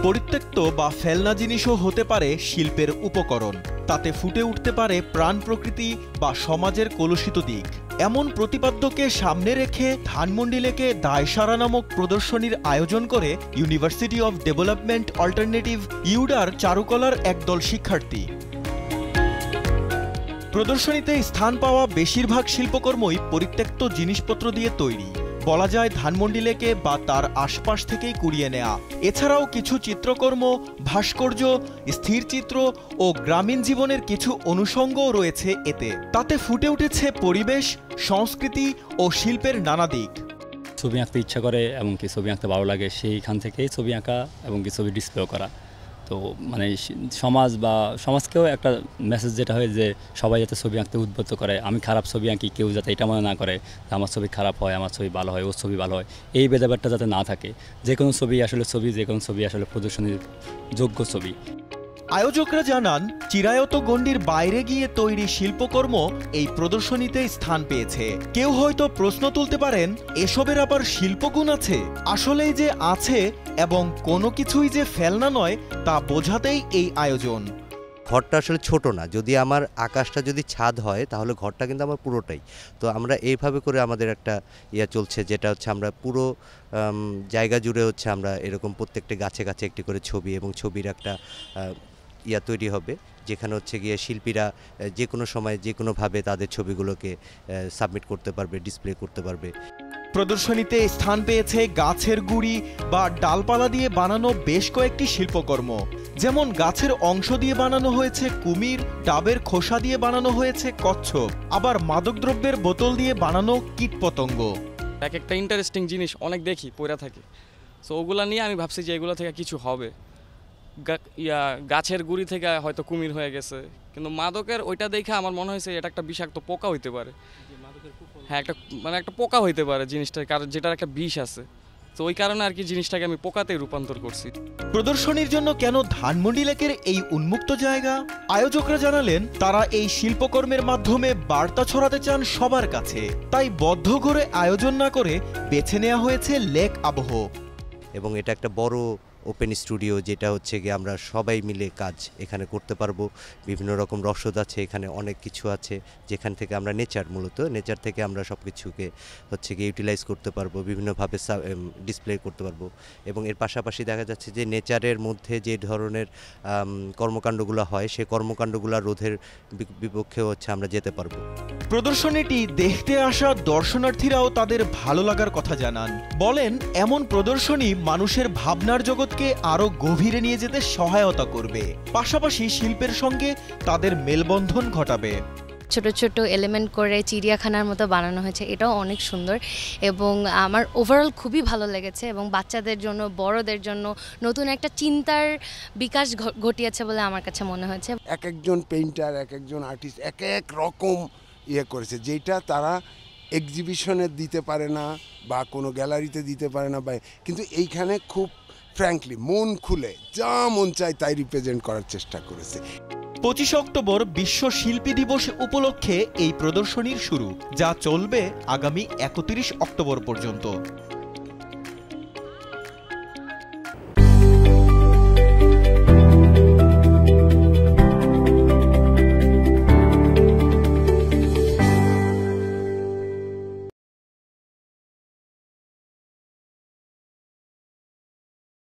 পরিত্যক্ত বা ফেলনা জিনিসও হতে পারে শিল্পের উপকরণ। তাতে ফুটে উঠতে পারে প্রাণ প্রকৃতি বা সমাজের কলুষিত দিক। এমন প্রতিপাদ্যকে সামনে রেখে ধানমন্ডি লেকে দায়সারা নামক প্রদর্শনীর আয়োজন করে ইউনিভার্সিটি অব ডেভেলপমেন্ট অল্টারনেটিভ ইউডার চারুকলার একদল শিক্ষার্থী। প্রদর্শনীতে স্থান পাওয়া বেশিরভাগ শিল্পকর্মই পরিত্যক্ত জিনিসপত্র দিয়ে তৈরি। বলা যায় ধানমন্ডি লেকে বা তার আশপাশ থেকেই কুড়িয়ে নেয়া। এছাড়াও কিছু চিত্রকর্ম, ভাস্কর্য, স্থিরচিত্র ও গ্রামীণ জীবনের কিছু অনুষঙ্গও রয়েছে এতে। তাতে ফুটে উঠেছে পরিবেশ, সংস্কৃতি ও শিল্পের নানা দিক। ছবি আঁকতে ইচ্ছা করে এবং কি ছবি আঁকতে ভালো লাগে, সেইখান থেকেই ছবি আঁকা এবং কি ছবি ডিসপ্লে করা। তো মানে সমাজ বা সমাজকেও একটা মেসেজ যেটা হয় যে সবাই যাতে ছবি আঁকতে উদ্বুদ্ধ করে। আমি খারাপ ছবি আঁকি, কেউ যাতে এটা মনে না করে যে আমার ছবি খারাপ হয়, আমার ছবি ভালো হয়, ওর ছবি ভালো হয়, এই ভেদাভেদটা যাতে না থাকে। যে কোনো ছবি আসলে ছবি, যে কোনো ছবি আসলে প্রদর্শনীর যোগ্য ছবি। আয়োজকরা জানান, চিরায়ত গণ্ডির বাইরে গিয়ে তৈরি শিল্পকর্ম এই প্রদর্শনীতে স্থান পেয়েছে। কেউ হয়তো প্রশ্ন তুলতে পারেন, এসবের আবার শিল্পগুণ আছে? আসলেই যে আছে এবং কোনো কিছুই যে ফেলনা নয় তা বোঝাতেই এই আয়োজন। ঘরটা আসলে ছোট না, যদি আমার আকাশটা যদি ছাদ হয় তাহলে ঘরটা কিন্তু আমার পুরোটাই। তো আমরা এইভাবে করে আমাদের একটা চলছে, যেটা হচ্ছে আমরা পুরো জায়গা জুড়ে হচ্ছে আমরা এরকম প্রত্যেকটা গাছে গাছে একটি করে ছবি এবং ছবির একটা তৈরি হবে, যেখানে হচ্ছে গিয়ে শিল্পীরা যে কোনো সময় যে কোনোভাবে তাদের ছবিগুলোকে সাবমিট করতে পারবে, ডিসপ্লে করতে পারবে। প্রদর্শনীতে স্থান পেয়েছে গাছের গুড়ি বা ডালপালা দিয়ে বানানো বেশ কয়েকটি শিল্পকর্ম। যেমন গাছের অংশ দিয়ে বানানো হয়েছে কুমির, ডাবের খোসা দিয়ে বানানো হয়েছে কচ্ছপ, আবার মাদকদ্রব্যের বোতল দিয়ে বানানো কীটপতঙ্গ। এক একটা ইন্টারেস্টিং জিনিস অনেক দেখি পড়া থাকে, সো ওগুলা নিয়ে আমি ভাবছি যে এগুলো থেকে কিছু হবে। গাছের গুড়ি থেকে হয়তো কুমির হয়ে গেছে, কিন্তু মাদকের ওইটা দেখে আমার মনে হয়েছে এটা একটা বিষাক্ত পোকা হইতে পারে। হ্যাঁ, একটা পোকা হইতে পারে জিনিসটা, কারণ যেটার একটা বিষ আছে। তো ওই কারণে আর কি জিনিসটাকে আমি পোকাতে রূপান্তর করছি। প্রদর্শনীর জন্য কেন ধানমন্ডি লেকের এই উন্মুক্ত জায়গা? আয়োজকরা জানালেন, তারা এই শিল্পকর্মের মাধ্যমে বার্তা ছড়াতে চান সবার কাছে। তাই বদ্ধ করে আয়োজন না করে বেছে নেওয়া হয়েছে লেক আবহ। এবং এটা একটা বড় ওপেন স্টুডিও, যেটা হচ্ছে গিয়ে আমরা সবাই মিলে কাজ এখানে করতে পারবো। বিভিন্ন রকম রসদ আছে, এখানে অনেক কিছু আছে যেখান থেকে আমরা নেচার থেকে আমরা সব কিছুকে হচ্ছে গিয়ে ইউটিলাইজ করতে পারবো, বিভিন্নভাবে ডিসপ্লে করতে পারবো। এবং এর পাশাপাশি দেখা যাচ্ছে যে নেচারের মধ্যে যে ধরনের কর্মকাণ্ডগুলো হয়, সেই কর্মকাণ্ডগুলো রোধের বিপক্ষে হচ্ছে আমরা যেতে পারবো। প্রদর্শনীটি দেখতে আসা দর্শনার্থীরাও তাদের ভালো লাগার কথা জানান। বলেন, এমন প্রদর্শনী মানুষের ভাবনার জগৎকে আরো গভীরে নিয়ে যেতে সহায়তা করবে, পাশাপাশি শিল্পের সঙ্গে তাদের মেলবন্ধন ঘটাবে। ছোট ছোট এলিমেন্ট করে চিড়িয়াখানার মতো বানানো হয়েছে, এটাও অনেক সুন্দর এবং আমার ওভারঅল খুবই ভালো লেগেছে। এবং বাচ্চাদের জন্য, বড়দের জন্য নতুন একটা চিন্তার বিকাশ ঘটিয়েছে বলে আমার কাছে মনে হয়েছে। এক একজন পেইন্টার, এক একজন আর্টিস্ট এক এক রকম করেছে, যেটা তারা এক্সিবিশনে দিতে পারে না বা কোনো গ্যালারিতে দিতে পারে না, কিন্তু এইখানে খুব ফ্র্যাঙ্কলি মন খুলে যা মন চায় তাই রিপ্রেজেন্ট করার চেষ্টা করেছে। 25 অক্টোবর বিশ্ব শিল্পী দিবস উপলক্ষে এই প্রদর্শনীর শুরু, যা চলবে আগামী 31 অক্টোবর পর্যন্ত।